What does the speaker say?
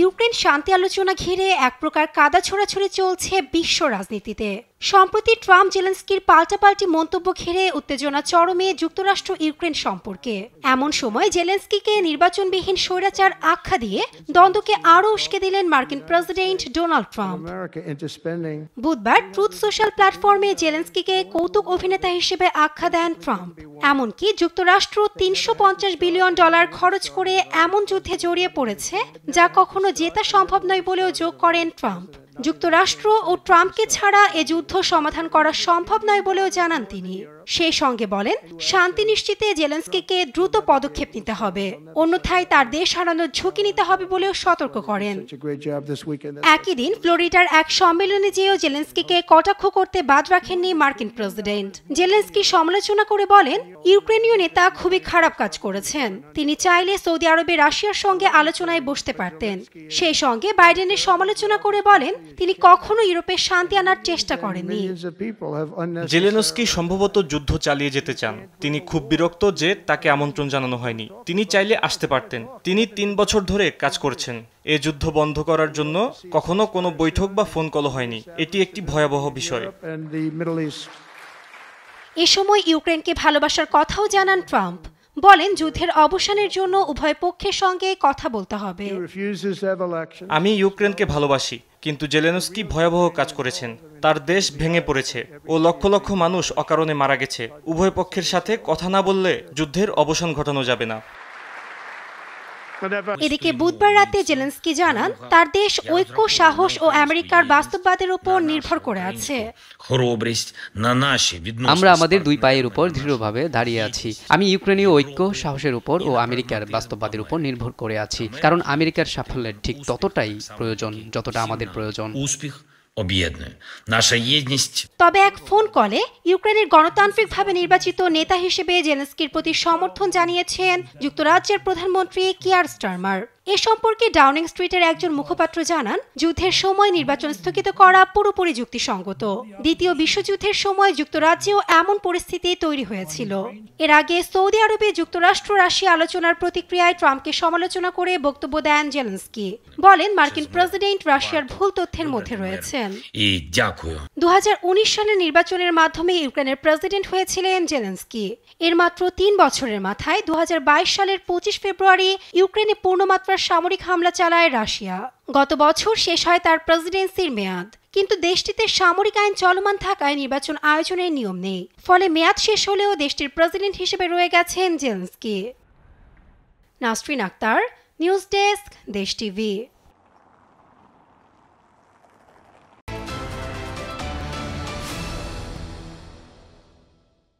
Ukraine শান্তি আলোচনা ঘিরে এক প্রকার কাদা ছোড়াছুড়ি চলছে বিশ্ব রাজনীতিতে। সম্প্রতি ট্রাম্প জেলেনস্কির পাল্টাপাল্টি মন্তব্য ঘিরে উত্তেজনা চরমে যুক্তরাষ্ট্র ইউক্রেন সম্পর্কে। এমন সময় জেলেনস্কিকে নির্বাচনবিহীন স্বৈরাচার আখ্যা দিয়ে দ্বন্দ্বকে আরও উস্কে দিলেন মার্কিন প্রেসিডেন্ট ডোনাল্ড ট্রাম্প। বুধবার ট্রুথ সোশ্যাল প্ল্যাটফর্মে জেলেনস্কিকে কৌতুক অভিনেতা হিসেবে আখ্যা দেন ট্রাম্প। এমনকি যুক্তরাষ্ট্র $350 বিলিয়ন খরচ করে এমন যুদ্ধে জড়িয়ে পড়েছে যা কখনো জেতা সম্ভব নয় বলেও যোগ করেন ট্রাম্প। যুক্তরাষ্ট্র ও ট্রাম্পকে ছাড়া এ যুদ্ধ সমাধান করা সম্ভব নয় বলেও জানান তিনি। সেই সঙ্গে বলেন, শান্তি নিশ্চিতে জেলেনস্কিকে দ্রুত পদক্ষেপ নিতে হবে, অন্যথায় তার দেশ হারানোর ঝুঁকি নিতে হবে বলেও সতর্ক করেন। একই দিন ফ্লোরিডার এক সম্মেলনে যেও জেলেনস্কিকে কটাক্ষ করতে বাদ রাখেননি মার্কিন প্রেসিডেন্ট। জেলেনস্কি সমালোচনা করে বলেন, ইউক্রেনীয় নেতা খুবই খারাপ কাজ করেছেন। তিনি চাইলে সৌদি আরবে রাশিয়ার সঙ্গে আলোচনায় বসতে পারতেন। সেই সঙ্গে বাইডেনের সমালোচনা করে বলেন, তিনি কখনো ইউরোপে শান্তি আনার চেষ্টা করেননি। জেলেনস্কি সম্ভবত যুদ্ধ চালিয়ে যেতে চান। তিনি খুব বিরক্ত যে তাকে আমন্ত্রণ জানানো হয়নি। তিনি চাইলে আসতে পারতেন। তিনি 3 বছর ধরে কাজ করছেন। এ যুদ্ধ বন্ধ করার জন্য কখনো কোনো বৈঠক বা ফোন কল হয়নি। এটি একটি ভয়াবহ বিষয়। এ সময় ইউক্রেনকে ভালোবাসার কথাও জানান ট্রাম্প। বলেন, যুদ্ধের অবসানের জন্য উভয় পক্ষের সঙ্গে কথা বলতে হবে। আমি ইউক্রেনকে ভালোবাসি, কিন্তু জেলেনস্কি ভয়াবহ কাজ করেছেন। তার দেশ ভেঙে পড়েছে ও লক্ষ লক্ষ মানুষ অকারণে মারা গেছে। উভয় পক্ষের সাথে কথা না বললে যুদ্ধের অবসান ঘটানো যাবে না। এদিকে বুধবার রাতে জেলেনস্কি জানান, তার দেশ ঐক্য, সাহস ও আমেরিকার বাস্তববাদের উপর নির্ভর করে আছে। আমরা আমাদের দুই পায়ের উপর দৃঢ়ভাবে দাঁড়িয়ে আছি। আমি ইউক্রেনীয় ঐক্য, সাহসের উপর ও আমেরিকার বাস্তববাদের উপর নির্ভর করে আছি, কারণ আমেরিকার সাফল্যের ঠিক ততটাই প্রয়োজন যতটা আমাদের প্রয়োজন। তবে এক ফোন কলে ইউক্রেনের গণতান্ত্রিকভাবে নির্বাচিত নেতা হিসেবে জেলেনস্কির প্রতি সমর্থন জানিয়েছেন যুক্তরাজ্যের প্রধানমন্ত্রী কিয়ার স্টারমার। এ সম্পর্কে ডাউনিং স্ট্রিটের একজন মুখপাত্র জানান, যুদ্ধের সময় নির্বাচন স্থগিত করা পুরোপুরি যুক্তিসঙ্গত। দ্বিতীয় বিশ্বযুদ্ধের সময় যুক্তরাজ্যেও এমন পরিস্থিতি তৈরি হয়েছিল। এর আগে সৌদি আরবে যুক্তরাষ্ট্র রাশিয়া আলোচনার প্রতিক্রিয়ায় ট্রাম্পকে সমালোচনা করে বক্তব্য দেন জেলেনস্কি। বলেন, মার্কিন প্রেসিডেন্ট রাশিয়ার ভুল তথ্যের মধ্যে রয়েছেন। 2019 সালের নির্বাচনের মাধ্যমে ইউক্রেনের প্রেসিডেন্ট হয়েছিলেন জেলেনস্কি। এর মাত্র 3 বছরের মাথায় 2022 সালের 25 ফেব্রুয়ারি ইউক্রেনে পূর্ণমাত্রার সামরিক হামলা চালায় রাশিয়া। গত বছর শেষ হয় তার প্রেসিডেন্সির মেয়াদ, কিন্তু দেশটিতে সামরিক আইন চলমান থাকায় নির্বাচন আয়োজনের নিয়ম নেই। ফলে মেয়াদ শেষ হলেও দেশটির প্রেসিডেন্ট হিসেবে রয়ে গেছেন Zelensky. Nasrin Akhtar, news desk, Desh TV.